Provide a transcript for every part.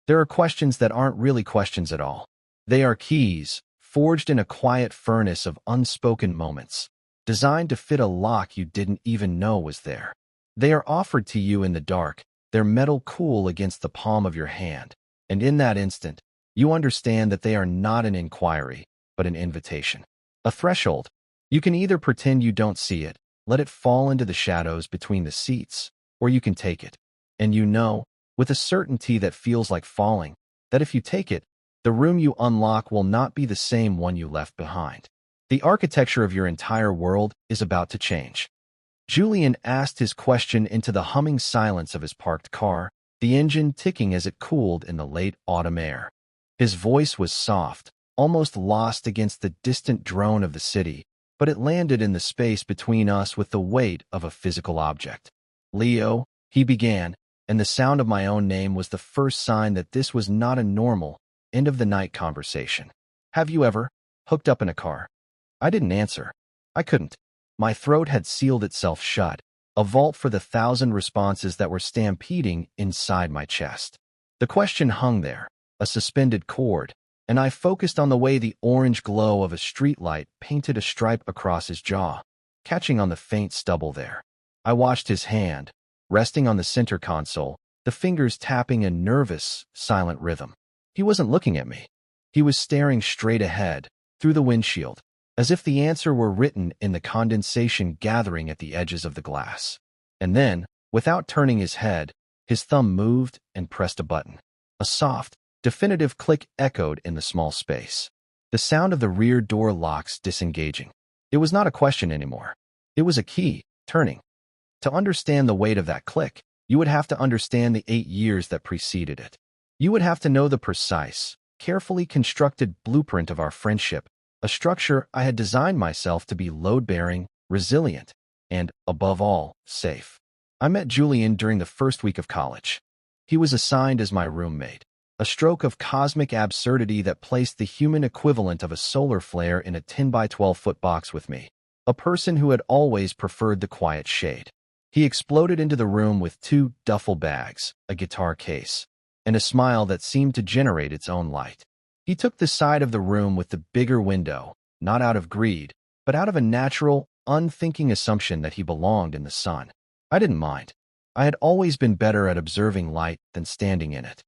There are questions that aren't really questions at all. They are keys, forged in a quiet furnace of unspoken moments, designed to fit a lock you didn't even know was there. They are offered to you in the dark, their metal cool against the palm of your hand, and in that instant, you understand that they are not an inquiry, but an invitation. A threshold. You can either pretend you don't see it, let it fall into the shadows between the seats, or you can take it. And you know, with a certainty that feels like falling, that if you take it, the room you unlock will not be the same one you left behind. The architecture of your entire world is about to change. Julian asked his question into the humming silence of his parked car, the engine ticking as it cooled in the late autumn air. His voice was soft, almost lost against the distant drone of the city, but it landed in the space between us with the weight of a physical object. "Leo," he began, and the sound of my own name was the first sign that this was not a normal, end-of-the-night conversation. "Have you ever hooked up in a car?" I didn't answer. I couldn't. My throat had sealed itself shut, a vault for the 1,000 responses that were stampeding inside my chest. The question hung there, a suspended cord, and I focused on the way the orange glow of a streetlight painted a stripe across his jaw, catching on the faint stubble there. I watched his hand, resting on the center console, the fingers tapping a nervous, silent rhythm. He wasn't looking at me. He was staring straight ahead, through the windshield, as if the answer were written in the condensation gathering at the edges of the glass. And then, without turning his head, his thumb moved and pressed a button. A soft, definitive click echoed in the small space. The sound of the rear door locks disengaging. It was not a question anymore. It was a key, turning. To understand the weight of that click, you would have to understand the 8 years that preceded it. You would have to know the precise, carefully constructed blueprint of our friendship, a structure I had designed myself to be load-bearing, resilient, and, above all, safe. I met Julian during the first week of college. He was assigned as my roommate, a stroke of cosmic absurdity that placed the human equivalent of a solar flare in a 10 by 12-foot box with me, a person who had always preferred the quiet shade. He exploded into the room with 2 duffel bags, a guitar case, and a smile that seemed to generate its own light. He took the side of the room with the bigger window, not out of greed, but out of a natural, unthinking assumption that he belonged in the sun. I didn't mind. I had always been better at observing light than standing in it.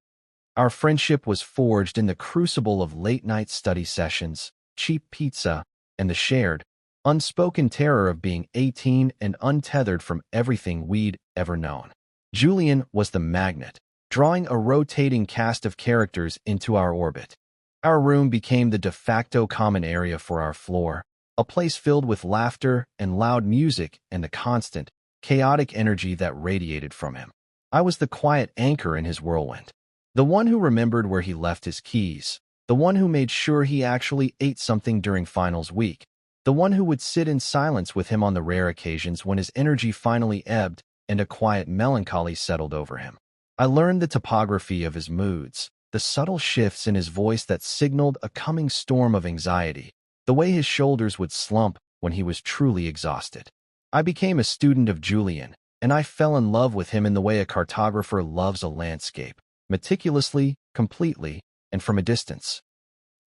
Our friendship was forged in the crucible of late-night study sessions, cheap pizza, and the shared, unspoken terror of being 18 and untethered from everything we'd ever known. Julian was the magnet, drawing a rotating cast of characters into our orbit. Our room became the de facto common area for our floor, a place filled with laughter and loud music and the constant, chaotic energy that radiated from him. I was the quiet anchor in his whirlwind, the one who remembered where he left his keys, the one who made sure he actually ate something during finals week, the one who would sit in silence with him on the rare occasions when his energy finally ebbed and a quiet melancholy settled over him. I learned the topography of his moods, the subtle shifts in his voice that signaled a coming storm of anxiety, the way his shoulders would slump when he was truly exhausted. I became a student of Julian, and I fell in love with him in the way a cartographer loves a landscape, meticulously, completely, and from a distance.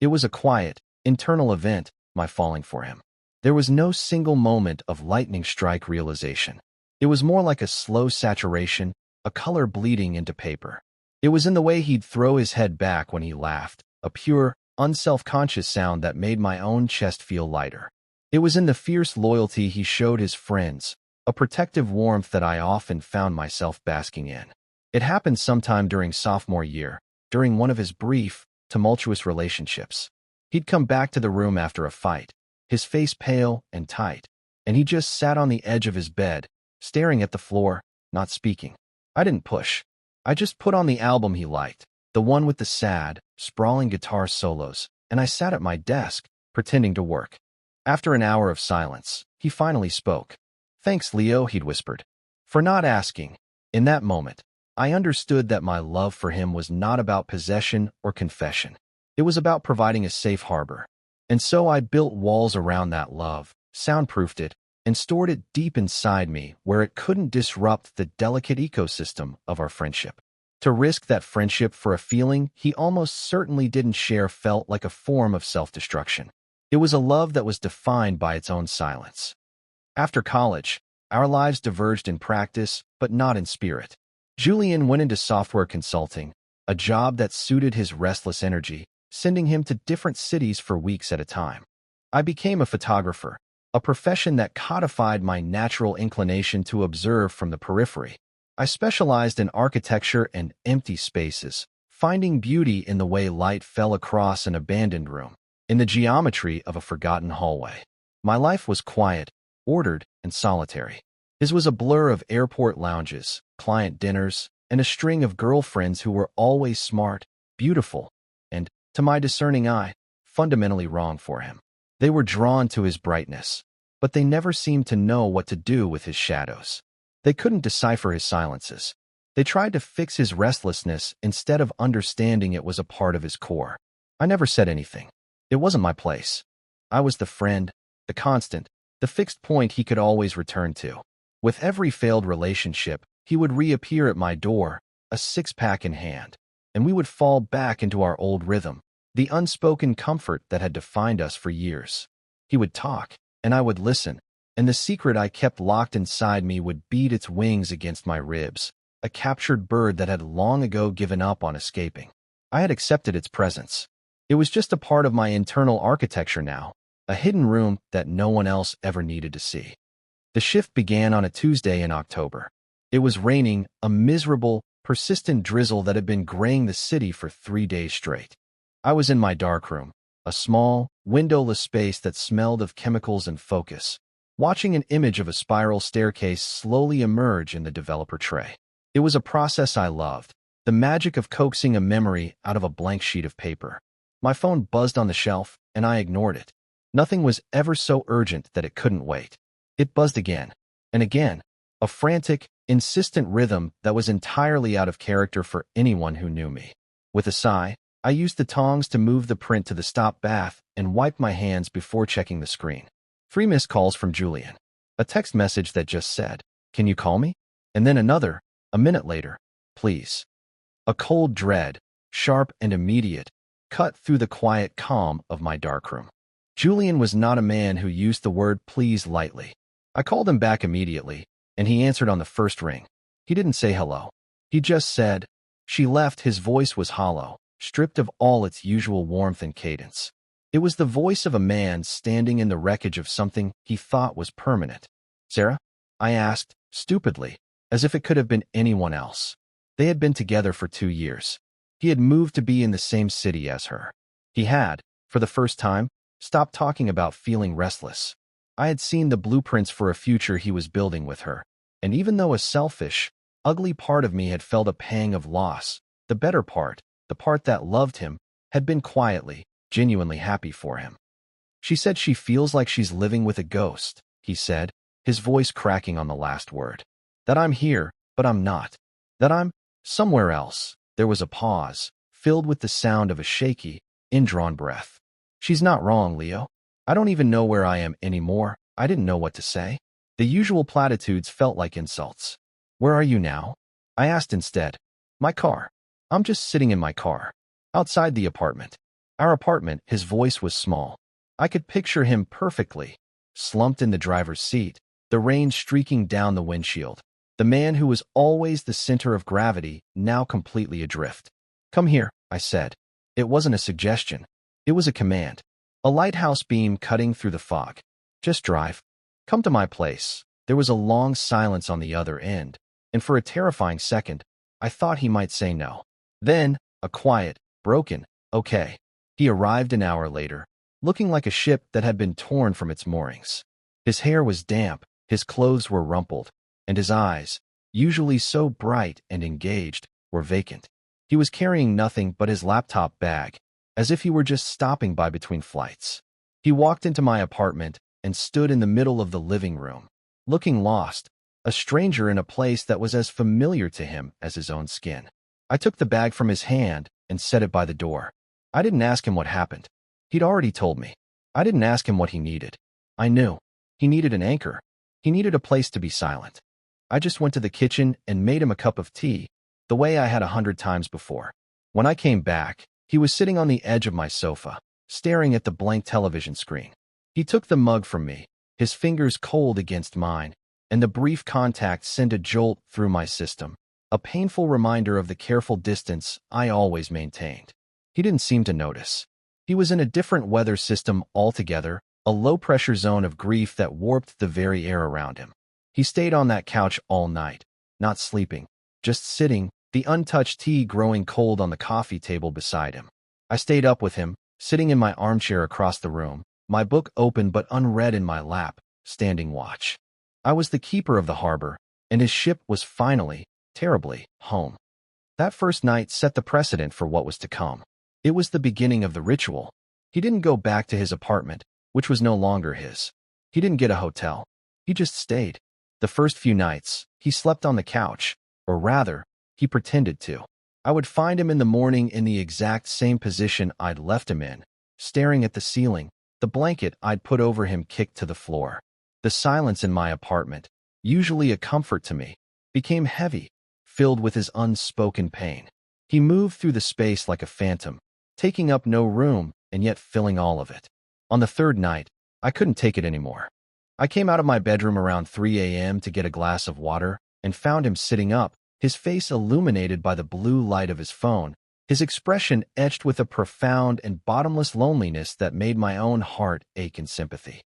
It was a quiet, internal event, my falling for him. There was no single moment of lightning strike realization. It was more like a slow saturation, a color bleeding into paper. It was in the way he'd throw his head back when he laughed, a pure, unself-conscious sound that made my own chest feel lighter. It was in the fierce loyalty he showed his friends, a protective warmth that I often found myself basking in. It happened sometime during sophomore year, during one of his brief, tumultuous relationships. He'd come back to the room after a fight, his face pale and tight, and he just sat on the edge of his bed, staring at the floor, not speaking. I didn't push. I just put on the album he liked, the one with the sad, sprawling guitar solos, and I sat at my desk, pretending to work. After an hour of silence, he finally spoke. "Thanks, Leo," he'd whispered, "for not asking." In that moment, I understood that my love for him was not about possession or confession. It was about providing a safe harbor. And so I built walls around that love, soundproofed it, and stored it deep inside me where it couldn't disrupt the delicate ecosystem of our friendship. To risk that friendship for a feeling he almost certainly didn't share felt like a form of self-destruction. It was a love that was defined by its own silence. After college, our lives diverged in practice, but not in spirit. Julian went into software consulting, a job that suited his restless energy, sending him to different cities for weeks at a time. I became a photographer, a profession that codified my natural inclination to observe from the periphery. I specialized in architecture and empty spaces, finding beauty in the way light fell across an abandoned room, in the geometry of a forgotten hallway. My life was quiet, ordered, and solitary. His was a blur of airport lounges, client dinners, and a string of girlfriends who were always smart, beautiful, and, to my discerning eye, fundamentally wrong for him. They were drawn to his brightness, but they never seemed to know what to do with his shadows. They couldn't decipher his silences. They tried to fix his restlessness instead of understanding it was a part of his core. I never said anything. It wasn't my place. I was the friend, the constant, the fixed point he could always return to. With every failed relationship, he would reappear at my door, a six-pack in hand, and we would fall back into our old rhythm, the unspoken comfort that had defined us for years. He would talk, and I would listen, and the secret I kept locked inside me would beat its wings against my ribs, a captured bird that had long ago given up on escaping. I had accepted its presence. It was just a part of my internal architecture now, a hidden room that no one else ever needed to see. The shift began on a Tuesday in October. It was raining, a miserable, persistent drizzle that had been graying the city for 3 days straight. I was in my darkroom, a small, windowless space that smelled of chemicals and focus, watching an image of a spiral staircase slowly emerge in the developer tray. It was a process I loved, the magic of coaxing a memory out of a blank sheet of paper. My phone buzzed on the shelf, and I ignored it. Nothing was ever so urgent that it couldn't wait. It buzzed again, and again, a frantic, insistent rhythm that was entirely out of character for anyone who knew me. With a sigh, I used the tongs to move the print to the stop bath and wiped my hands before checking the screen. 3 missed calls from Julian. A text message that just said, "Can you call me?" And then another, a minute later, "Please." A cold dread, sharp and immediate, cut through the quiet calm of my darkroom. Julian was not a man who used the word please lightly. I called him back immediately, and he answered on the first ring. He didn't say hello. He just said, "She left." His voice was hollow, stripped of all its usual warmth and cadence. It was the voice of a man standing in the wreckage of something he thought was permanent. "Sarah?" I asked, stupidly, as if it could have been anyone else. They had been together for 2 years. He had moved to be in the same city as her. He had, for the first time, stopped talking about feeling restless. I had seen the blueprints for a future he was building with her, and even though a selfish, ugly part of me had felt a pang of loss, the better part, the part that loved him, had been quietly, genuinely happy for him. "She said she feels like she's living with a ghost," he said, his voice cracking on the last word. "That I'm here, but I'm not. That I'm somewhere else." There was a pause, filled with the sound of a shaky, indrawn breath. "She's not wrong, Leo. I don't even know where I am anymore." I didn't know what to say. The usual platitudes felt like insults. "Where are you now?" I asked instead. "My car. I'm just sitting in my car. Outside the apartment." Our apartment, his voice was small. I could picture him perfectly, slumped in the driver's seat, the rain streaking down the windshield. The man who was always the center of gravity, now completely adrift. "Come here," I said. It wasn't a suggestion. It was a command. A lighthouse beam cutting through the fog. "Just drive. Come to my place." There was a long silence on the other end, and for a terrifying second, I thought he might say no. Then, a quiet, broken, "Okay." He arrived an hour later, looking like a ship that had been torn from its moorings. His hair was damp, his clothes were rumpled, and his eyes, usually so bright and engaged, were vacant. He was carrying nothing but his laptop bag, as if he were just stopping by between flights. He walked into my apartment and stood in the middle of the living room, looking lost, a stranger in a place that was as familiar to him as his own skin. I took the bag from his hand and set it by the door. I didn't ask him what happened. He'd already told me. I didn't ask him what he needed. I knew. He needed an anchor. He needed a place to be silent. I just went to the kitchen and made him a cup of tea, the way I had 100 times before. When I came back, he was sitting on the edge of my sofa, staring at the blank television screen. He took the mug from me, his fingers cold against mine, and the brief contact sent a jolt through my system, a painful reminder of the careful distance I always maintained. He didn't seem to notice. He was in a different weather system altogether, a low-pressure zone of grief that warped the very air around him. He stayed on that couch all night, not sleeping, just sitting, the untouched tea growing cold on the coffee table beside him. I stayed up with him, sitting in my armchair across the room, my book open but unread in my lap, standing watch. I was the keeper of the harbor, and his ship was finally, terribly, home. That first night set the precedent for what was to come. It was the beginning of the ritual. He didn't go back to his apartment, which was no longer his. He didn't get a hotel. He just stayed. The first few nights, he slept on the couch, or rather, he pretended to. I would find him in the morning in the exact same position I'd left him in, staring at the ceiling, the blanket I'd put over him kicked to the floor. The silence in my apartment, usually a comfort to me, became heavy, filled with his unspoken pain. He moved through the space like a phantom, taking up no room and yet filling all of it. On the third night, I couldn't take it anymore. I came out of my bedroom around 3 a.m. to get a glass of water and found him sitting up, his face illuminated by the blue light of his phone, his expression etched with a profound and bottomless loneliness that made my own heart ache in sympathy.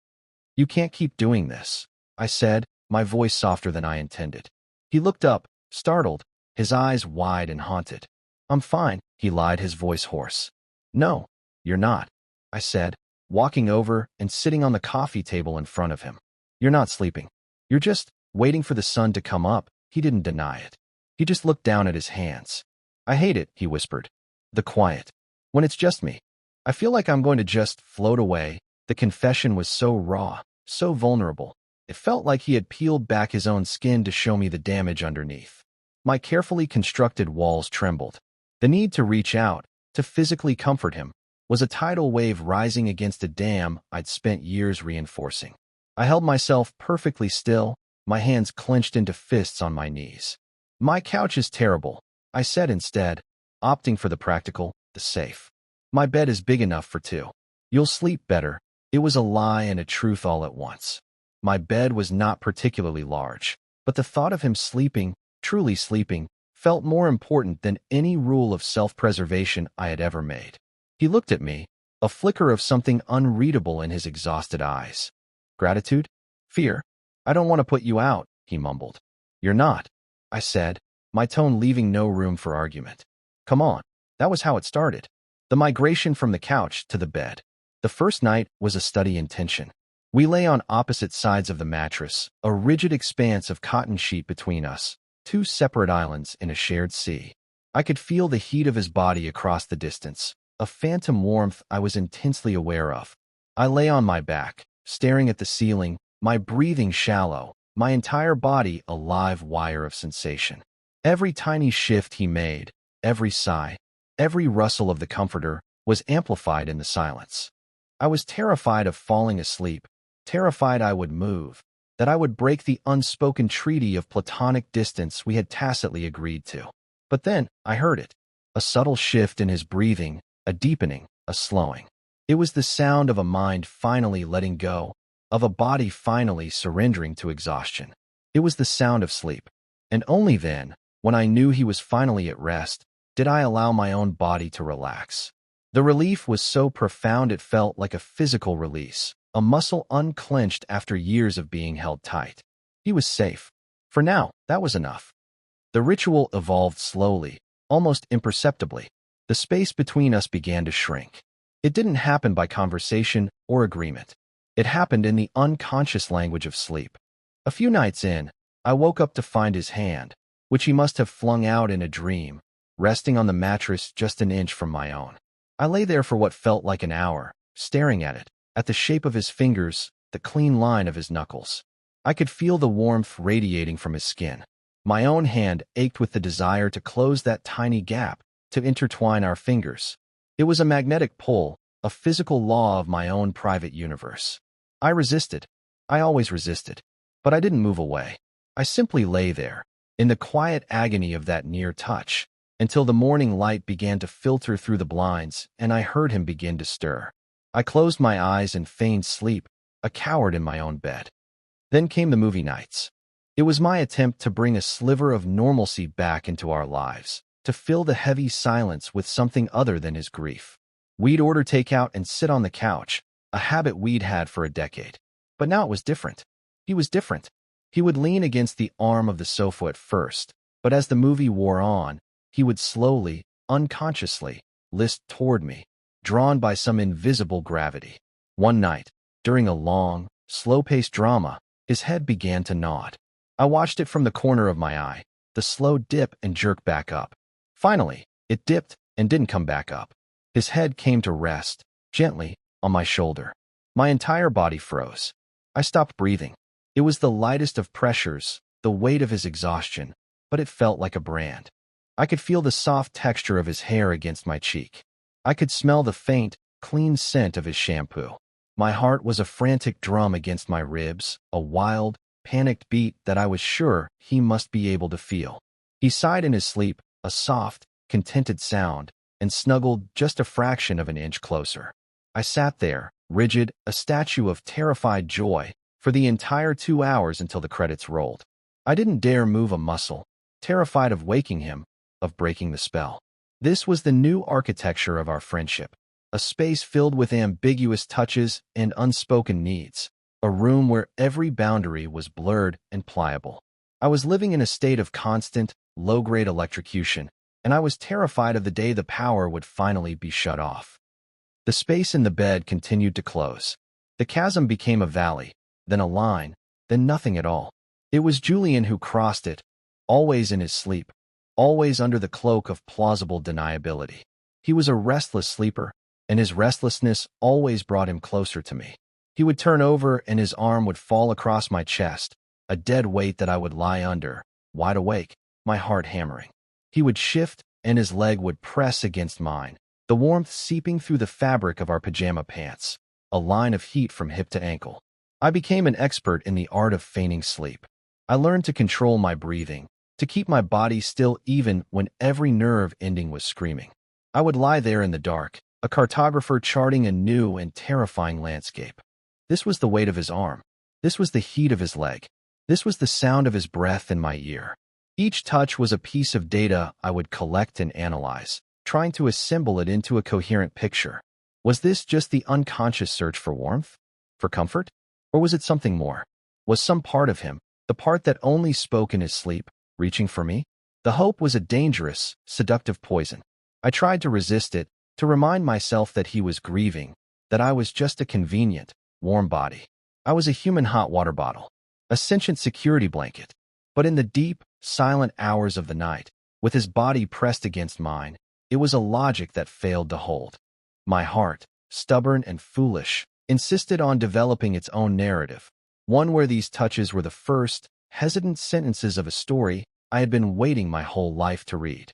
"You can't keep doing this," I said, my voice softer than I intended. He looked up, startled, his eyes wide and haunted. "I'm fine," he lied, his voice hoarse. "No, you're not," I said, walking over and sitting on the coffee table in front of him. "You're not sleeping. You're just waiting for the sun to come up." He didn't deny it. He just looked down at his hands. "I hate it," he whispered. "The quiet. When it's just me. I feel like I'm going to just float away." The confession was so raw, so vulnerable. It felt like he had peeled back his own skin to show me the damage underneath. My carefully constructed walls trembled. The need to reach out, to physically comfort him, was a tidal wave rising against a dam I'd spent years reinforcing. I held myself perfectly still, my hands clenched into fists on my knees. "My couch is terrible," I said instead, opting for the practical, the safe. "My bed is big enough for two. You'll sleep better." It was a lie and a truth all at once. My bed was not particularly large, but the thought of him sleeping, truly sleeping, felt more important than any rule of self-preservation I had ever made. He looked at me, a flicker of something unreadable in his exhausted eyes. "Gratitude? Fear? I don't want to put you out," he mumbled. "You're not," I said, my tone leaving no room for argument. "Come on." That was how it started. The migration from the couch to the bed. The first night was a study in tension. We lay on opposite sides of the mattress, a rigid expanse of cotton sheet between us, two separate islands in a shared sea. I could feel the heat of his body across the distance, a phantom warmth I was intensely aware of. I lay on my back, staring at the ceiling, my breathing shallow, my entire body a live wire of sensation. Every tiny shift he made, every sigh, every rustle of the comforter, was amplified in the silence. I was terrified of falling asleep, terrified I would move, that I would break the unspoken treaty of platonic distance we had tacitly agreed to. But then I heard it, a subtle shift in his breathing, a deepening, a slowing. It was the sound of a mind finally letting go, of a body finally surrendering to exhaustion. It was the sound of sleep. And only then, when I knew he was finally at rest, did I allow my own body to relax. The relief was so profound it felt like a physical release, a muscle unclenched after years of being held tight. He was safe. For now, that was enough. The ritual evolved slowly, almost imperceptibly. The space between us began to shrink. It didn't happen by conversation or agreement. It happened in the unconscious language of sleep. A few nights in, I woke up to find his hand, which he must have flung out in a dream, resting on the mattress just an inch from my own. I lay there for what felt like an hour, staring at it, at the shape of his fingers, the clean line of his knuckles. I could feel the warmth radiating from his skin. My own hand ached with the desire to close that tiny gap, to intertwine our fingers. It was a magnetic pull, a physical law of my own private universe. I resisted. I always resisted. But I didn't move away. I simply lay there, in the quiet agony of that near touch, until the morning light began to filter through the blinds and I heard him begin to stir. I closed my eyes and feigned sleep, a coward in my own bed. Then came the movie nights. It was my attempt to bring a sliver of normalcy back into our lives, to fill the heavy silence with something other than his grief. We'd order takeout and sit on the couch, a habit we'd had for a decade. But now it was different. He was different. He would lean against the arm of the sofa at first, but as the movie wore on, he would slowly, unconsciously, list toward me, drawn by some invisible gravity. One night, during a long, slow-paced drama, his head began to nod. I watched it from the corner of my eye, the slow dip and jerk back up. Finally, it dipped and didn't come back up. His head came to rest, gently, on my shoulder. My entire body froze. I stopped breathing. It was the lightest of pressures, the weight of his exhaustion, but it felt like a brand. I could feel the soft texture of his hair against my cheek. I could smell the faint, clean scent of his shampoo. My heart was a frantic drum against my ribs, a wild, panicked beat that I was sure he must be able to feel. He sighed in his sleep, a soft, contented sound, and snuggled just a fraction of an inch closer. I sat there, rigid, a statue of terrified joy, for the entire 2 hours until the credits rolled. I didn't dare move a muscle, terrified of waking him, of breaking the spell. This was the new architecture of our friendship, a space filled with ambiguous touches and unspoken needs, a room where every boundary was blurred and pliable. I was living in a state of constant, low-grade electrocution, and I was terrified of the day the power would finally be shut off. The space in the bed continued to close. The chasm became a valley, then a line, then nothing at all. It was Julian who crossed it, always in his sleep, always under the cloak of plausible deniability. He was a restless sleeper, and his restlessness always brought him closer to me. He would turn over and his arm would fall across my chest, a dead weight that I would lie under, wide awake, my heart hammering. He would shift and his leg would press against mine, the warmth seeping through the fabric of our pajama pants, a line of heat from hip to ankle. I became an expert in the art of feigning sleep. I learned to control my breathing, to keep my body still even when every nerve ending was screaming. I would lie there in the dark, a cartographer charting a new and terrifying landscape. This was the weight of his arm. This was the heat of his leg. This was the sound of his breath in my ear. Each touch was a piece of data I would collect and analyze, trying to assemble it into a coherent picture. Was this just the unconscious search for warmth? For comfort? Or was it something more? Was some part of him, the part that only spoke in his sleep, reaching for me? The hope was a dangerous, seductive poison. I tried to resist it, to remind myself that he was grieving, that I was just a convenient, warm body. I was a human hot water bottle, a sentient security blanket. But in the deep, silent hours of the night, with his body pressed against mine, it was a logic that failed to hold. My heart, stubborn and foolish, insisted on developing its own narrative, one where these touches were the first, hesitant sentences of a story I had been waiting my whole life to read.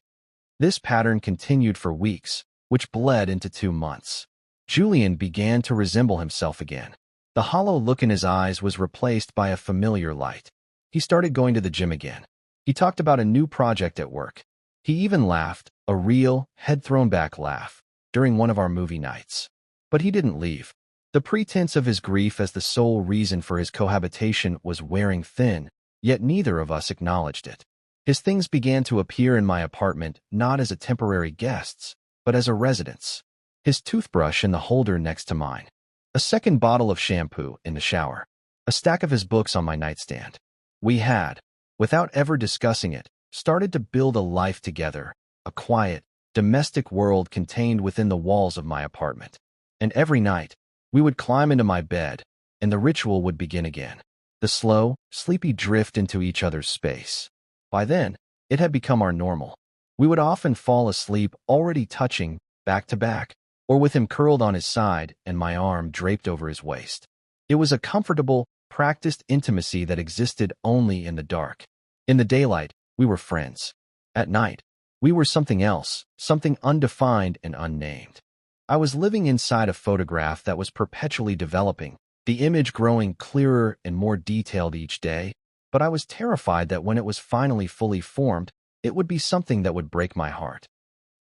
This pattern continued for weeks, which bled into 2 months. Julian began to resemble himself again. The hollow look in his eyes was replaced by a familiar light. He started going to the gym again. He talked about a new project at work. He even laughed, a real, head-thrown-back laugh, during one of our movie nights. But he didn't leave. The pretense of his grief as the sole reason for his cohabitation was wearing thin, yet neither of us acknowledged it. His things began to appear in my apartment not as a temporary guests, but as a residence. His toothbrush in the holder next to mine. A second bottle of shampoo in the shower. A stack of his books on my nightstand. We had, without ever discussing it, started to build a life together, a quiet, domestic world contained within the walls of my apartment. And every night, we would climb into my bed, and the ritual would begin again. The slow, sleepy drift into each other's space. By then, it had become our normal. We would often fall asleep already touching, back to back, or with him curled on his side and my arm draped over his waist. It was a comfortable, practiced intimacy that existed only in the dark. In the daylight, we were friends. At night, we were something else, something undefined and unnamed. I was living inside a photograph that was perpetually developing, the image growing clearer and more detailed each day, but I was terrified that when it was finally fully formed, it would be something that would break my heart.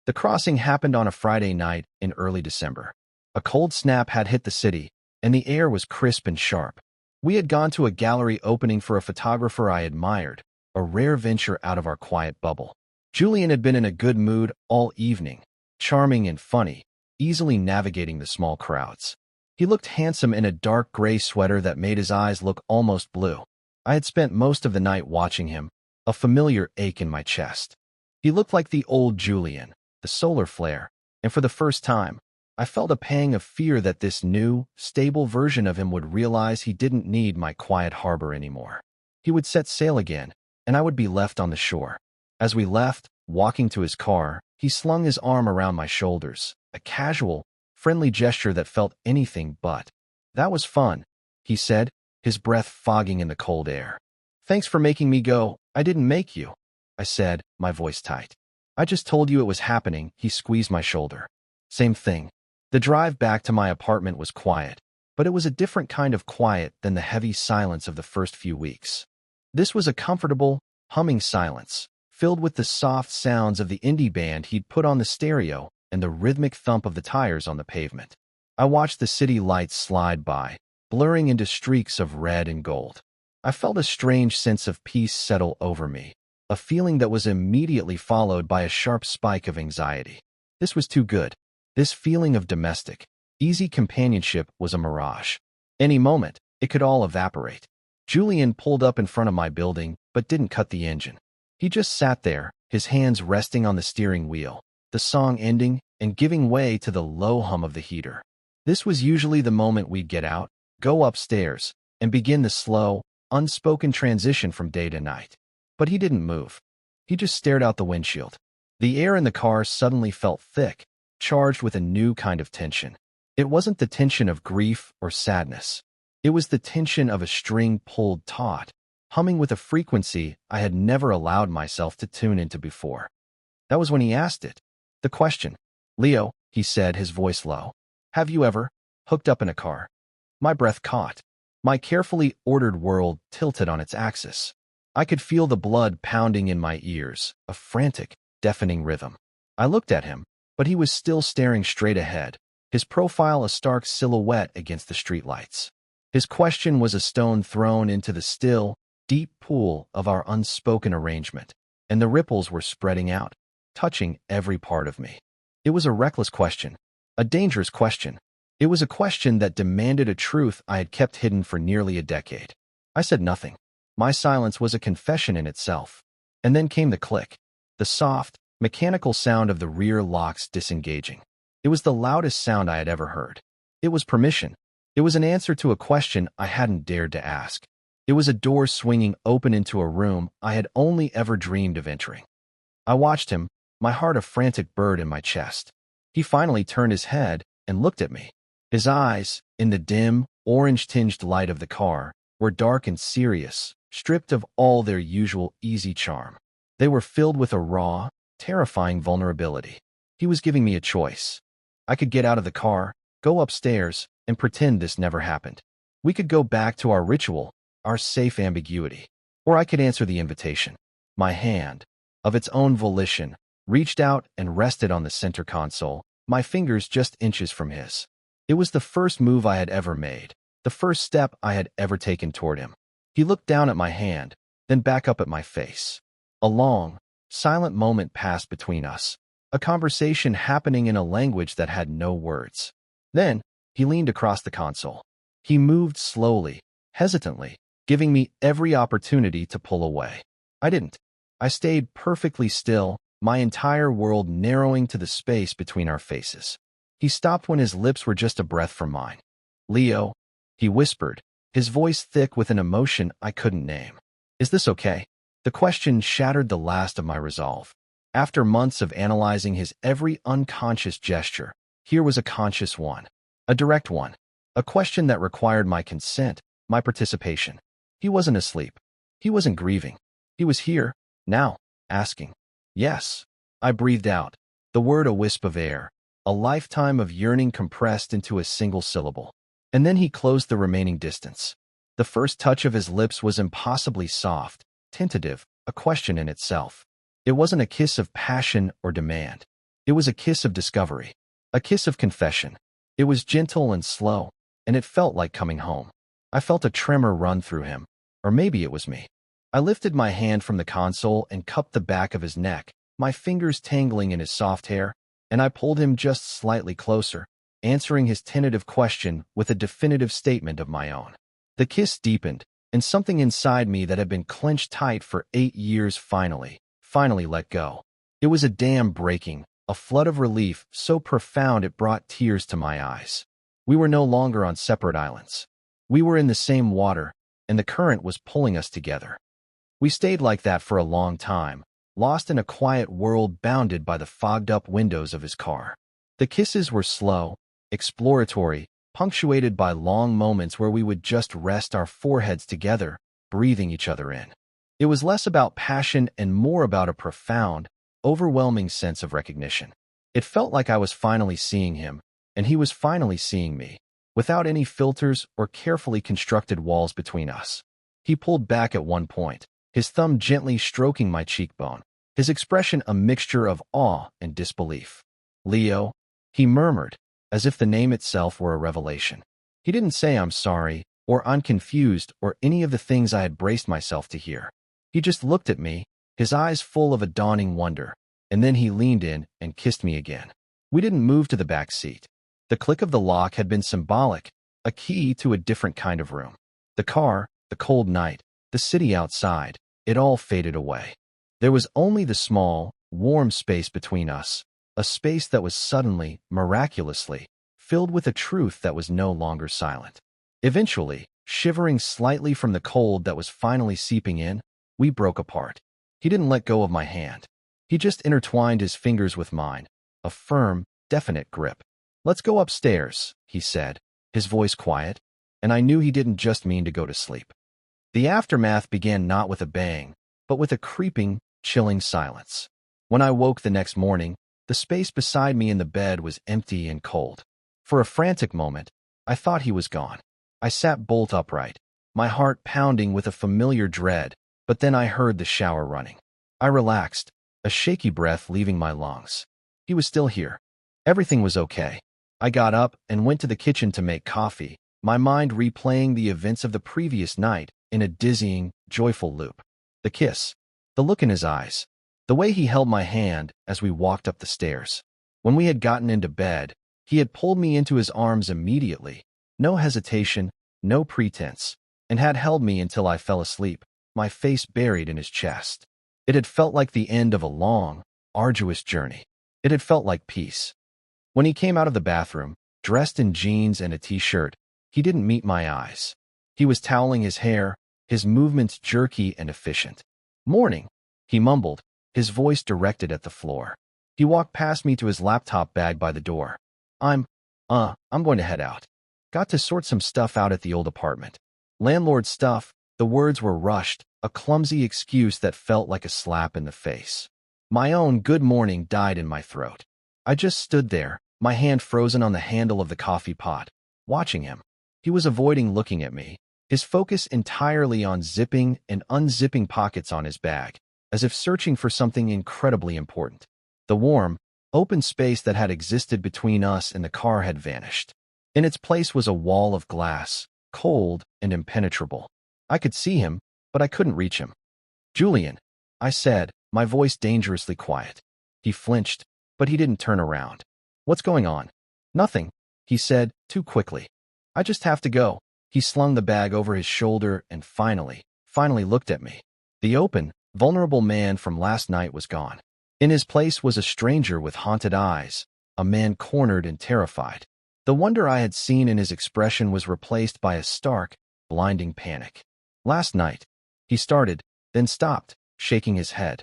The crossing happened on a Friday night in early December. A cold snap had hit the city, and the air was crisp and sharp. We had gone to a gallery opening for a photographer I admired, a rare venture out of our quiet bubble. Julian had been in a good mood all evening, charming and funny, easily navigating the small crowds. He looked handsome in a dark gray sweater that made his eyes look almost blue. I had spent most of the night watching him, a familiar ache in my chest. He looked like the old Julian, the solar flare, and for the first time, I felt a pang of fear that this new, stable version of him would realize he didn't need my quiet harbor anymore. He would set sail again, and I would be left on the shore. As we left, walking to his car, he slung his arm around my shoulders, a casual, friendly gesture that felt anything but. "That was fun," he said, his breath fogging in the cold air. "Thanks for making me go. I didn't make you," I said, my voice tight. "I just told you it was happening." He squeezed my shoulder. Same thing. The drive back to my apartment was quiet, but it was a different kind of quiet than the heavy silence of the first few weeks. This was a comfortable, humming silence, filled with the soft sounds of the indie band he'd put on the stereo and the rhythmic thump of the tires on the pavement. I watched the city lights slide by, blurring into streaks of red and gold. I felt a strange sense of peace settle over me, a feeling that was immediately followed by a sharp spike of anxiety. This was too good. This feeling of domestic, easy companionship was a mirage. Any moment, it could all evaporate. Julian pulled up in front of my building, but didn't cut the engine. He just sat there, his hands resting on the steering wheel, the song ending and giving way to the low hum of the heater. This was usually the moment we'd get out, go upstairs, and begin the slow, unspoken transition from day to night. But he didn't move. He just stared out the windshield. The air in the car suddenly felt thick, charged with a new kind of tension. It wasn't the tension of grief or sadness. It was the tension of a string pulled taut, humming with a frequency I had never allowed myself to tune into before. That was when he asked it. The question. "Leo," he said, his voice low, "have you ever hooked up in a car?" My breath caught. My carefully ordered world tilted on its axis. I could feel the blood pounding in my ears, a frantic, deafening rhythm. I looked at him, but he was still staring straight ahead, his profile a stark silhouette against the streetlights. His question was a stone thrown into the still, deep pool of our unspoken arrangement, and the ripples were spreading out, touching every part of me. It was a reckless question, a dangerous question. It was a question that demanded a truth I had kept hidden for nearly a decade. I said nothing. My silence was a confession in itself. And then came the click, the soft, mechanical sound of the rear locks disengaging. It was the loudest sound I had ever heard. It was permission. It was an answer to a question I hadn't dared to ask. It was a door swinging open into a room I had only ever dreamed of entering. I watched him, my heart a frantic bird in my chest. He finally turned his head and looked at me. His eyes, in the dim, orange-tinged light of the car, were dark and serious, stripped of all their usual easy charm. They were filled with a raw, terrifying vulnerability. He was giving me a choice. I could get out of the car, go upstairs, and pretend this never happened. We could go back to our ritual, our safe ambiguity. Or I could answer the invitation. My hand, of its own volition, reached out and rested on the center console, my fingers just inches from his. It was the first move I had ever made, the first step I had ever taken toward him. He looked down at my hand, then back up at my face. A long, silent moment passed between us, a conversation happening in a language that had no words. Then, he leaned across the console. He moved slowly, hesitantly, giving me every opportunity to pull away. I didn't. I stayed perfectly still, my entire world narrowing to the space between our faces. He stopped when his lips were just a breath from mine. "Leo," he whispered, his voice thick with an emotion I couldn't name. "Is this okay?" The question shattered the last of my resolve. After months of analyzing his every unconscious gesture, here was a conscious one, a direct one, a question that required my consent, my participation. He wasn't asleep. He wasn't grieving. He was here, now, asking. "Yes." I breathed out, the word a wisp of air, a lifetime of yearning compressed into a single syllable. And then he closed the remaining distance. The first touch of his lips was impossibly soft, tentative, a question in itself. It wasn't a kiss of passion or demand. It was a kiss of discovery, a kiss of confession. It was gentle and slow, and it felt like coming home. I felt a tremor run through him, or maybe it was me. I lifted my hand from the console and cupped the back of his neck, my fingers tangling in his soft hair, and I pulled him just slightly closer, answering his tentative question with a definitive statement of my own. The kiss deepened, and something inside me that had been clenched tight for 8 years finally let go. It was a dam breaking, a flood of relief so profound it brought tears to my eyes. We were no longer on separate islands. We were in the same water, and the current was pulling us together. We stayed like that for a long time, lost in a quiet world bounded by the fogged-up windows of his car. The kisses were slow, exploratory, punctuated by long moments where we would just rest our foreheads together, breathing each other in. It was less about passion and more about a profound, overwhelming sense of recognition. It felt like I was finally seeing him, and he was finally seeing me, without any filters or carefully constructed walls between us. He pulled back at one point, his thumb gently stroking my cheekbone, his expression a mixture of awe and disbelief. "Leo," he murmured, as if the name itself were a revelation. He didn't say "I'm sorry," or "I'm confused," or any of the things I had braced myself to hear. He just looked at me, his eyes full of a dawning wonder, and then he leaned in and kissed me again. We didn't move to the back seat. The click of the lock had been symbolic, a key to a different kind of room. The car, the cold night, the city outside, it all faded away. There was only the small, warm space between us, a space that was suddenly, miraculously, filled with a truth that was no longer silent. Eventually, shivering slightly from the cold that was finally seeping in, we broke apart. He didn't let go of my hand. He just intertwined his fingers with mine, a firm, definite grip. "Let's go upstairs," he said, his voice quiet, and I knew he didn't just mean to go to sleep. The aftermath began not with a bang, but with a creeping, chilling silence. When I woke the next morning, the space beside me in the bed was empty and cold. For a frantic moment, I thought he was gone. I sat bolt upright, my heart pounding with a familiar dread, but then I heard the shower running. I relaxed, a shaky breath leaving my lungs. He was still here. Everything was okay. I got up and went to the kitchen to make coffee, my mind replaying the events of the previous night in a dizzying, joyful loop. The kiss, the look in his eyes, the way he held my hand as we walked up the stairs. When we had gotten into bed, he had pulled me into his arms immediately, no hesitation, no pretense, and had held me until I fell asleep, my face buried in his chest. It had felt like the end of a long, arduous journey. It had felt like peace. When he came out of the bathroom, dressed in jeans and a t-shirt, he didn't meet my eyes. He was toweling his hair, his movements jerky and efficient. "Morning," he mumbled, his voice directed at the floor. He walked past me to his laptop bag by the door. I'm going to head out. Got to sort some stuff out at the old apartment." Landlord stuff, the words were rushed, a clumsy excuse that felt like a slap in the face. My own good morning died in my throat. I just stood there, my hand frozen on the handle of the coffee pot, watching him. He was avoiding looking at me, his focus entirely on zipping and unzipping pockets on his bag, as if searching for something incredibly important. The warm, open space that had existed between us and the car had vanished. In its place was a wall of glass, cold and impenetrable. I could see him, but I couldn't reach him. "Julian," I said, my voice dangerously quiet. He flinched, but he didn't turn around. "What's going on?" "Nothing," he said, too quickly. "I just have to go." He slung the bag over his shoulder and finally looked at me. The open, vulnerable man from last night was gone. In his place was a stranger with haunted eyes, a man cornered and terrified. The wonder I had seen in his expression was replaced by a stark, blinding panic. "Last night," he started, then stopped, shaking his head.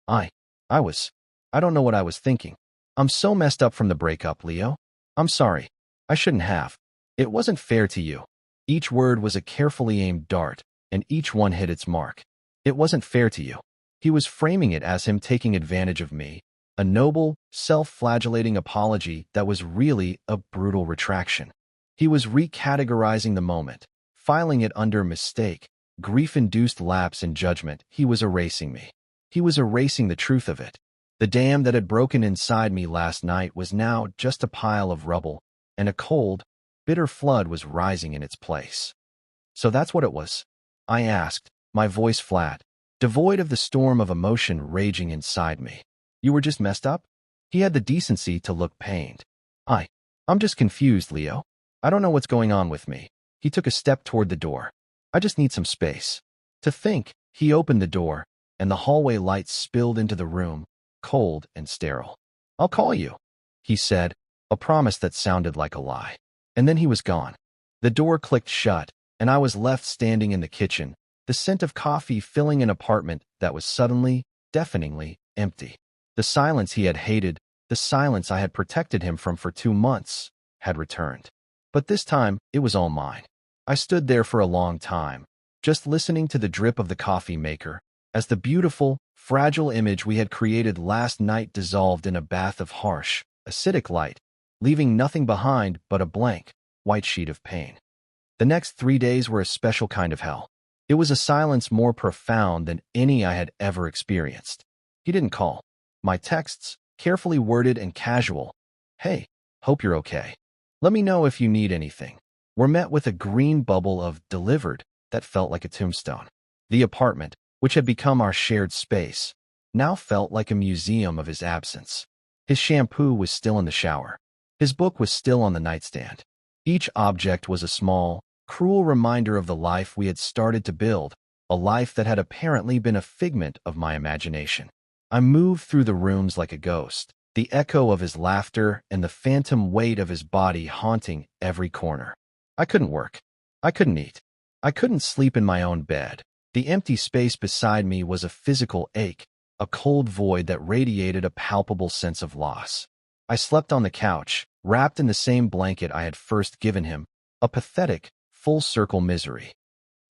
I don't know what I was thinking. I'm so messed up from the breakup, Leo. I'm sorry. I shouldn't have. It wasn't fair to you." Each word was a carefully aimed dart, and each one hit its mark. "It wasn't fair to you." He was framing it as him taking advantage of me, a noble, self-flagellating apology that was really a brutal retraction. He was recategorizing the moment, filing it under mistake, grief-induced lapse in judgment. He was erasing me. He was erasing the truth of it. The dam that had broken inside me last night was now just a pile of rubble, and a cold, bitter flood was rising in its place. So that's what it was? I asked, my voice flat, devoid of the storm of emotion raging inside me. You were just messed up? He had the decency to look pained. I'm just confused, Leo. I don't know what's going on with me. He took a step toward the door. I just need some space. To think, he opened the door, and the hallway lights spilled into the room, cold and sterile. I'll call you, he said, a promise that sounded like a lie. And then he was gone. The door clicked shut, and I was left standing in the kitchen, the scent of coffee filling an apartment that was suddenly, deafeningly empty. The silence he had hated, the silence I had protected him from for 2 months, had returned. But this time, it was all mine. I stood there for a long time, just listening to the drip of the coffee maker, as the beautiful, fragile image we had created last night dissolved in a bath of harsh, acidic light, leaving nothing behind but a blank, white sheet of pain. The next 3 days were a special kind of hell. It was a silence more profound than any I had ever experienced. He didn't call. My texts, carefully worded and casual, "Hey, hope you're okay. Let me know if you need anything," were met with a green bubble of "delivered" that felt like a tombstone. The apartment, which had become our shared space, now felt like a museum of his absence. His shampoo was still in the shower. His book was still on the nightstand. Each object was a small, cruel reminder of the life we had started to build, a life that had apparently been a figment of my imagination. I moved through the rooms like a ghost, the echo of his laughter and the phantom weight of his body haunting every corner. I couldn't work. I couldn't eat. I couldn't sleep in my own bed. The empty space beside me was a physical ache, a cold void that radiated a palpable sense of loss. I slept on the couch, wrapped in the same blanket I had first given him, a pathetic, full-circle misery.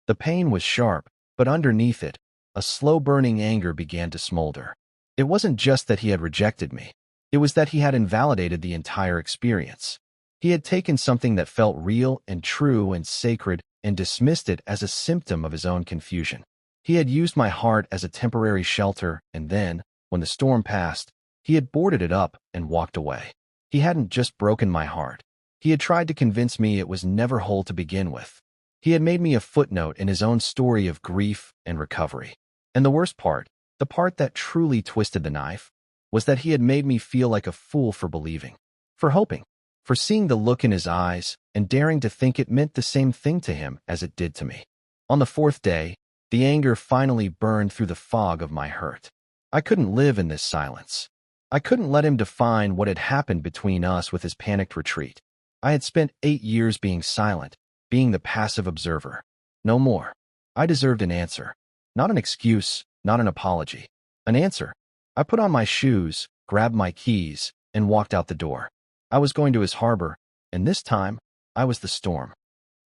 The pain was sharp, but underneath it, a slow-burning anger began to smolder. It wasn't just that he had rejected me. It was that he had invalidated the entire experience. He had taken something that felt real and true and sacred and dismissed it as a symptom of his own confusion. He had used my heart as a temporary shelter, and then, when the storm passed, he had boarded it up and walked away. He hadn't just broken my heart. He had tried to convince me it was never whole to begin with. He had made me a footnote in his own story of grief and recovery. And the worst part, the part that truly twisted the knife, was that he had made me feel like a fool for believing, for hoping, for seeing the look in his eyes and daring to think it meant the same thing to him as it did to me. On the 4th day, the anger finally burned through the fog of my hurt. I couldn't live in this silence. I couldn't let him define what had happened between us with his panicked retreat. I had spent 8 years being silent, being the passive observer. No more. I deserved an answer. Not an excuse, not an apology. An answer. I put on my shoes, grabbed my keys, and walked out the door. I was going to his harbor, and this time, I was the storm.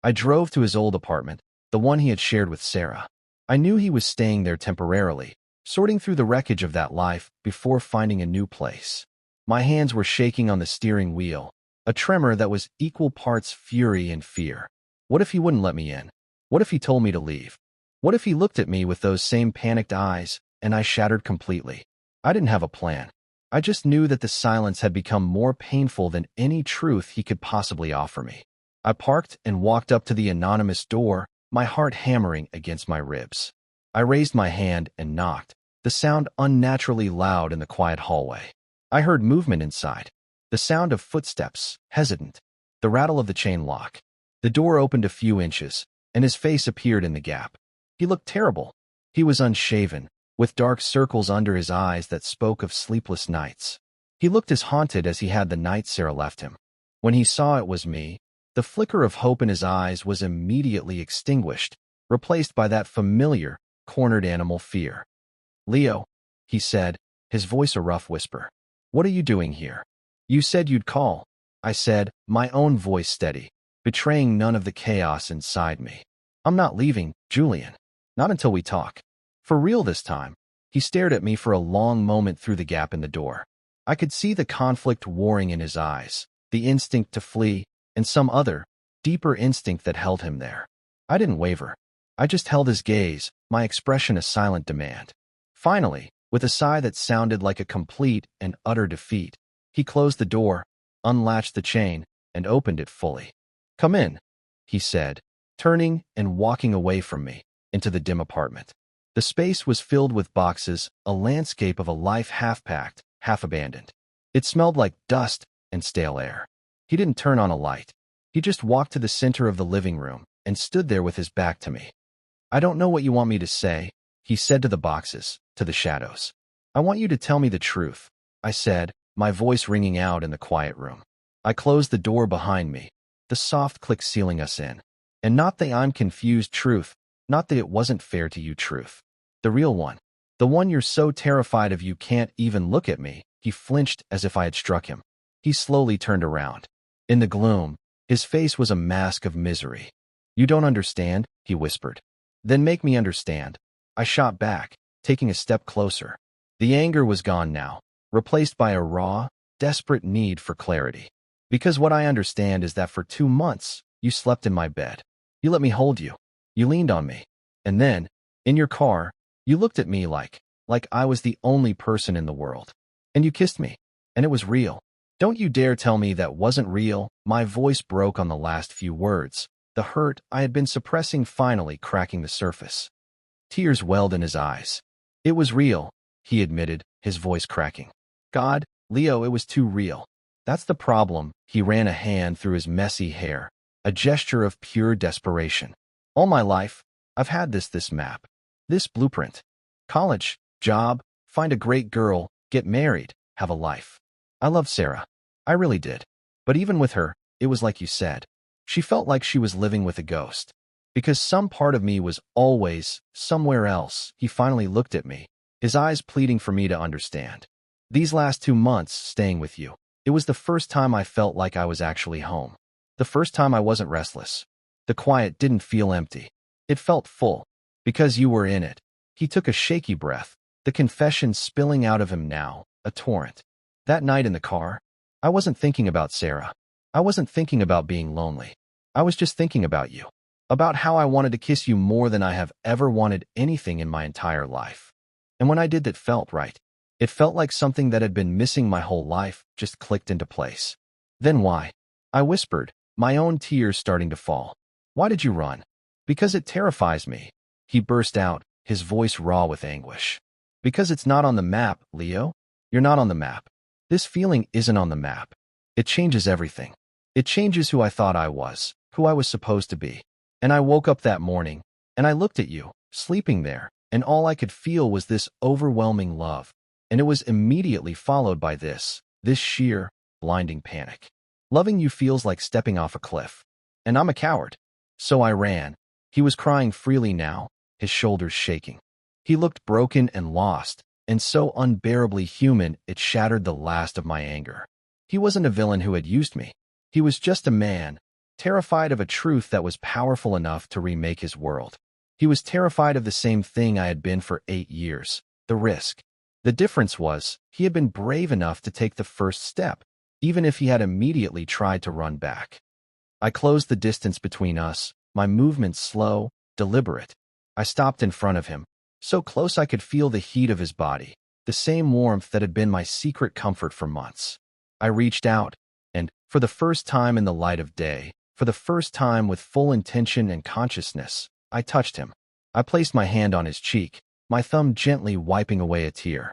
I drove to his old apartment, the one he had shared with Sarah. I knew he was staying there temporarily, sorting through the wreckage of that life before finding a new place. My hands were shaking on the steering wheel, a tremor that was equal parts fury and fear. What if he wouldn't let me in? What if he told me to leave? What if he looked at me with those same panicked eyes, and I shattered completely? I didn't have a plan. I just knew that the silence had become more painful than any truth he could possibly offer me. I parked and walked up to the anonymous door, my heart hammering against my ribs. I raised my hand and knocked, the sound unnaturally loud in the quiet hallway. I heard movement inside, the sound of footsteps, hesitant, the rattle of the chain lock. The door opened a few inches, and his face appeared in the gap. He looked terrible. He was unshaven, with dark circles under his eyes that spoke of sleepless nights. He looked as haunted as he had the night Sarah left him. When he saw it was me, the flicker of hope in his eyes was immediately extinguished, replaced by that familiar, cornered animal fear. "Leo," he said, his voice a rough whisper. "What are you doing here?" "You said you'd call," I said, my own voice steady, betraying none of the chaos inside me. "I'm not leaving, Julian. Not until we talk." For real this time. He stared at me for a long moment through the gap in the door. I could see the conflict warring in his eyes, the instinct to flee, and some other, deeper instinct that held him there. I didn't waver. I just held his gaze, my expression a silent demand. Finally, with a sigh that sounded like a complete and utter defeat, he closed the door, unlatched the chain, and opened it fully. "Come in," he said, turning and walking away from me, into the dim apartment. The space was filled with boxes, a landscape of a life half-packed, half-abandoned. It smelled like dust and stale air. He didn't turn on a light. He just walked to the center of the living room and stood there with his back to me. "I don't know what you want me to say," he said to the boxes, to the shadows. "I want you to tell me the truth," I said, my voice ringing out in the quiet room. I closed the door behind me, the soft click sealing us in. And not the "I'm confused" truth, not that it wasn't fair to you truth. The real one. The one you're so terrified of you can't even look at me. He flinched as if I had struck him. He slowly turned around. In the gloom, his face was a mask of misery. "You don't understand," he whispered. "Then make me understand." I shot back, taking a step closer. The anger was gone now, replaced by a raw, desperate need for clarity. "Because what I understand is that for 2 months, you slept in my bed. You let me hold you. You leaned on me. And then, in your car, you looked at me like I was the only person in the world. And you kissed me. And it was real. Don't you dare tell me that wasn't real." My voice broke on the last few words, the hurt I had been suppressing finally cracking the surface. Tears welled in his eyes. "It was real," he admitted, his voice cracking. "God, Leo, it was too real. That's the problem." He ran a hand through his messy hair, a gesture of pure desperation. "All my life, I've had this map, this blueprint. College, job, find a great girl, get married, have a life. I loved Sarah. I really did. But even with her, it was like you said. She felt like she was living with a ghost. Because some part of me was always somewhere else." He finally looked at me, his eyes pleading for me to understand. "These last 2 months staying with you, it was the first time I felt like I was actually home. The first time I wasn't restless. The quiet didn't feel empty. It felt full. Because you were in it." He took a shaky breath, the confession spilling out of him now, a torrent. "That night in the car, I wasn't thinking about Sarah. I wasn't thinking about being lonely. I was just thinking about you. About how I wanted to kiss you more than I have ever wanted anything in my entire life. And when I did, that felt right. It felt like something that had been missing my whole life just clicked into place." "Then why?" I whispered, my own tears starting to fall. "Why did you run?" "Because it terrifies me," he burst out, his voice raw with anguish. "Because it's not on the map, Leo. You're not on the map. This feeling isn't on the map. It changes everything. It changes who I thought I was, who I was supposed to be. And I woke up that morning, and I looked at you, sleeping there, and all I could feel was this overwhelming love. And it was immediately followed by this sheer, blinding panic. Loving you feels like stepping off a cliff. And I'm a coward. So I ran." He was crying freely now, his shoulders shaking. He looked broken and lost, and so unbearably human it shattered the last of my anger. He wasn't a villain who had used me. He was just a man, terrified of a truth that was powerful enough to remake his world. He was terrified of the same thing I had been for 8 years, the risk. The difference was, he had been brave enough to take the first step, even if he had immediately tried to run back. I closed the distance between us, my movements slow, deliberate. I stopped in front of him, so close I could feel the heat of his body, the same warmth that had been my secret comfort for months. I reached out, and, for the first time in the light of day, for the first time with full intention and consciousness, I touched him. I placed my hand on his cheek, my thumb gently wiping away a tear.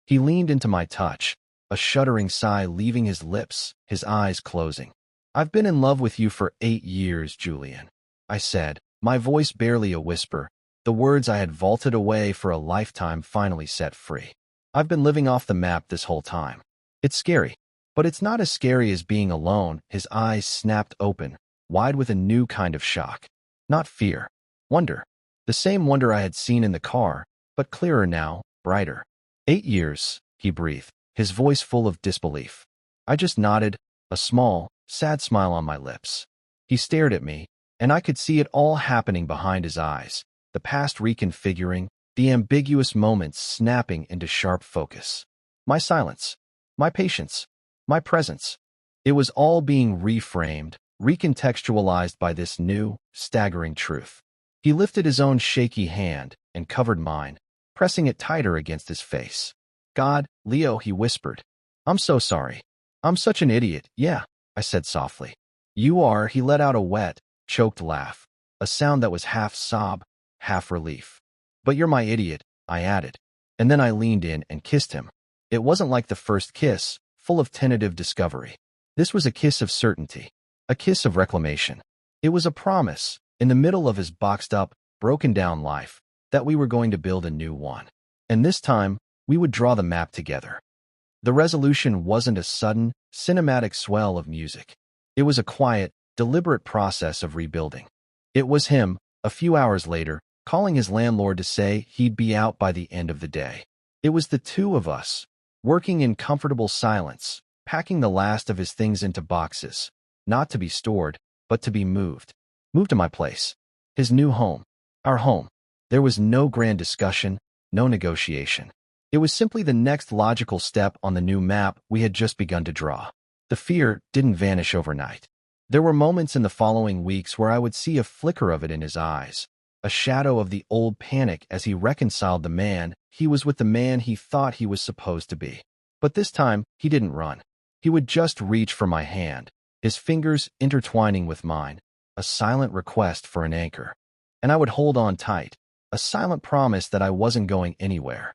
He leaned into my touch, a shuddering sigh leaving his lips, his eyes closing. "I've been in love with you for 8 years, Julian," I said, my voice barely a whisper, the words I had vaulted away for a lifetime finally set free. "I've been living off the map this whole time. It's scary, but it's not as scary as being alone." His eyes snapped open, wide with a new kind of shock. Not fear. Wonder. The same wonder I had seen in the car, but clearer now, brighter. 8 years, he breathed, his voice full of disbelief. I just nodded, a small, sad smile on my lips. He stared at me, and I could see it all happening behind his eyes, the past reconfiguring, the ambiguous moments snapping into sharp focus. My silence, my patience, my presence. It was all being reframed, recontextualized by this new, staggering truth. He lifted his own shaky hand and covered mine, pressing it tighter against his face. "God, Leo," he whispered. "I'm so sorry. I'm such an idiot." "Yeah," I said softly. "You are." He let out a wet, choked laugh, a sound that was half sob, half relief. "But you're my idiot," I added. And then I leaned in and kissed him. It wasn't like the first kiss, full of tentative discovery. This was a kiss of certainty, a kiss of reclamation. It was a promise, in the middle of his boxed-up, broken-down life, that we were going to build a new one. And this time, we would draw the map together. The resolution wasn't a sudden, cinematic swell of music. It was a quiet, deliberate process of rebuilding. It was him, a few hours later, calling his landlord to say he'd be out by the end of the day. It was the two of us, working in comfortable silence, packing the last of his things into boxes, not to be stored, but to be moved. Moved to my place. His new home. Our home. There was no grand discussion, no negotiation. It was simply the next logical step on the new map we had just begun to draw. The fear didn't vanish overnight. There were moments in the following weeks where I would see a flicker of it in his eyes, a shadow of the old panic as he reconciled the man he was with the man he thought he was supposed to be. But this time, he didn't run. He would just reach for my hand, his fingers intertwining with mine, a silent request for an anchor. And I would hold on tight, a silent promise that I wasn't going anywhere.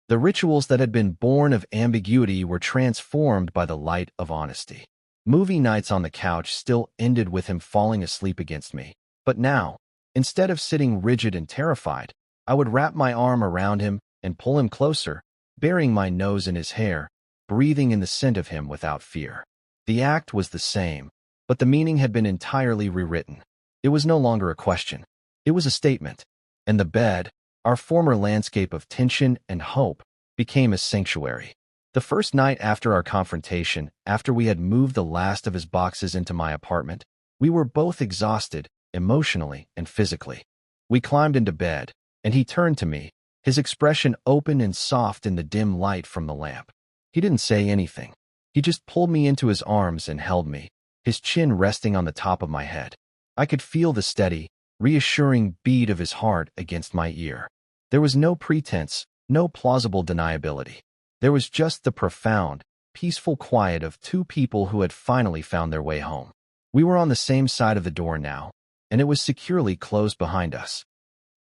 The rituals that had been born of ambiguity were transformed by the light of honesty. Movie nights on the couch still ended with him falling asleep against me. But now, instead of sitting rigid and terrified, I would wrap my arm around him and pull him closer, burying my nose in his hair, breathing in the scent of him without fear. The act was the same, but the meaning had been entirely rewritten. It was no longer a question. It was a statement. And the bed, our former landscape of tension and hope, became a sanctuary. The first night after our confrontation, after we had moved the last of his boxes into my apartment, we were both exhausted, emotionally and physically. We climbed into bed, and he turned to me, his expression open and soft in the dim light from the lamp. He didn't say anything. He just pulled me into his arms and held me, his chin resting on the top of my head. I could feel the steady, reassuring beat of his heart against my ear. There was no pretense, no plausible deniability. There was just the profound, peaceful quiet of two people who had finally found their way home. We were on the same side of the door now, and it was securely closed behind us.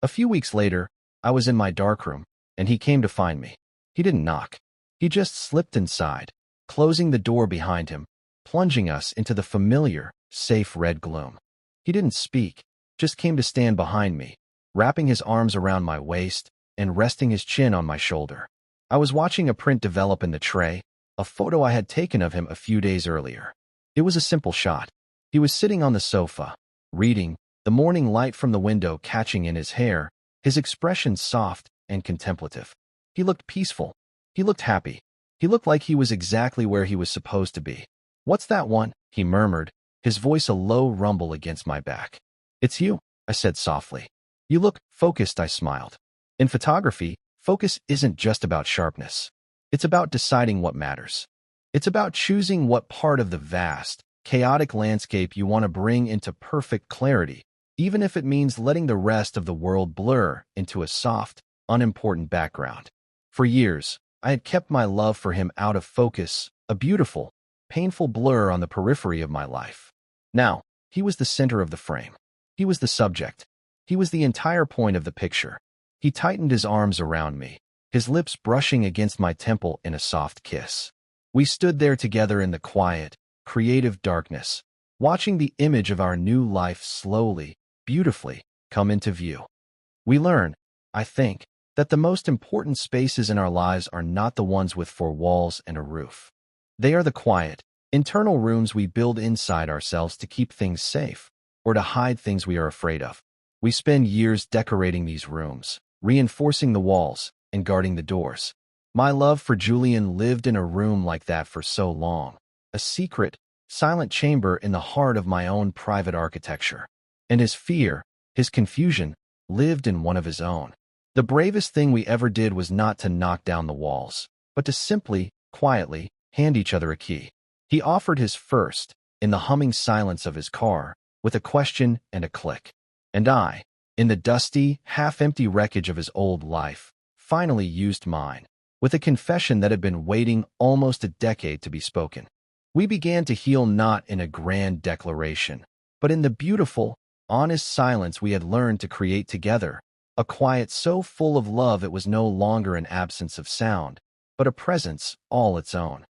A few weeks later, I was in my darkroom, and he came to find me. He didn't knock. He just slipped inside, closing the door behind him, plunging us into the familiar, safe red gloom. He didn't speak, just came to stand behind me, wrapping his arms around my waist and resting his chin on my shoulder. I was watching a print develop in the tray, a photo I had taken of him a few days earlier. It was a simple shot. He was sitting on the sofa, reading, the morning light from the window catching in his hair, his expression soft and contemplative. He looked peaceful. He looked happy. He looked like he was exactly where he was supposed to be. "What's that one?" he murmured, his voice a low rumble against my back. "It's you," I said softly. "You look focused," I smiled. In photography, focus isn't just about sharpness. It's about deciding what matters. It's about choosing what part of the vast, chaotic landscape you want to bring into perfect clarity, even if it means letting the rest of the world blur into a soft, unimportant background. For years, I had kept my love for him out of focus, a beautiful, painful blur on the periphery of my life. Now, he was the center of the frame. He was the subject. He was the entire point of the picture. He tightened his arms around me, his lips brushing against my temple in a soft kiss. We stood there together in the quiet, creative darkness, watching the image of our new life slowly, beautifully, come into view. We learn, I think, that the most important spaces in our lives are not the ones with four walls and a roof. They are the quiet, internal rooms we build inside ourselves to keep things safe, or to hide things we are afraid of. We spend years decorating these rooms, reinforcing the walls, and guarding the doors. My love for Julian lived in a room like that for so long, a secret, silent chamber in the heart of my own private architecture. And his fear, his confusion, lived in one of his own. The bravest thing we ever did was not to knock down the walls, but to simply, quietly, hand each other a key. He offered his first, in the humming silence of his car, with a question and a click. And I, in the dusty, half-empty wreckage of his old life, finally used mine, with a confession that had been waiting almost a decade to be spoken. We began to heal not in a grand declaration, but in the beautiful, honest silence we had learned to create together, a quiet so full of love it was no longer an absence of sound, but a presence all its own.